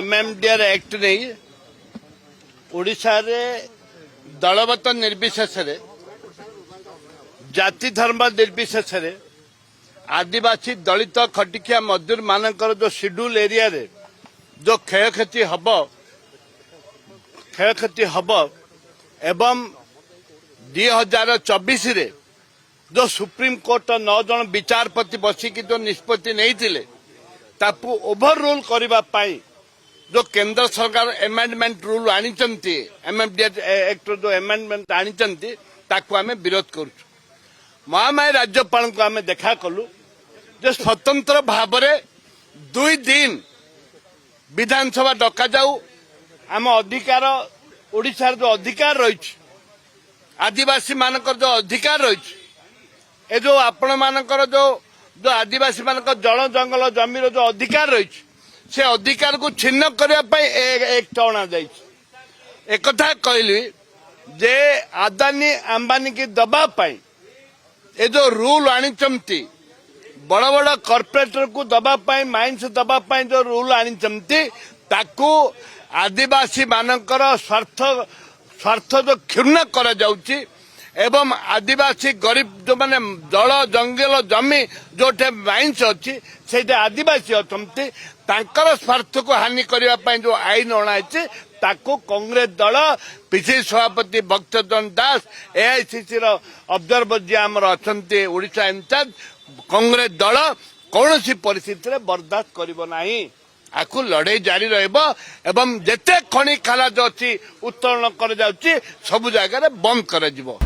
MMDR act नहीं ओडिशा रे दलगत निर्विशेष जाति धर्म निर्विशेष आदिवासी दलित खटिकिया मजदूर मानकर जो शेड्यूल एरिया रे जो क्षयक्षति हब एवं 2024 रे जो सुप्रीम कोर्ट 9 जन विचारपति बसिकी जो निष्पत्ति नहीं ताकू ओभर रूल करने जो केंद्र सरकार एमेंडमेंट रूल आनी एमएमडीआर एक्ट जो एमेंडमेंट आनी ताकू आम विरोध करूँ महामारी राज्यपाल को आम देखा कलु जो स्वतंत्र भाव 2 दिन विधानसभा डका जाऊ आम अधिकार ओडिशा जो अधिकार रही आदिवासी मानकर जो अधिकार रही ए जो आपण मानकर जो आदिवासी मानक जल जंगल जमीर जो अधिकार रही से अधिकार को छिन्न करने एक अणा एक कहली जे आदानी अंबानी की दबापाई ए जो रूल आनी बड़ बड़ कॉर्पोरेटर को दबापाई माइंस दबापाई जो रूल आनी ताकू आदिवासी मानकर स्वार्थ जो क्षुण्ण करा जाउची एवं आदिवासी गरीब जो माने जल जंगल जमी जो माइंस अच्छी से आदिवासी अच्छा स्वार्थ को हानि करने जो आईन अणाई ताको कांग्रेस दल पिछली सभापति भक्तचरण दास एआईसीसी ऑब्जर्वर जी आमर अच्छा ओडिशा इंचार्ज कांग्रेस दल कौन सी परिस्थिति बर्दाश्त करिबो नाही आकु लड़ाई जारी रहबो एवं जेते खनि खाला जो अच्छी उत्तोलन कर जाउची सब जगह बंद कर जिवो।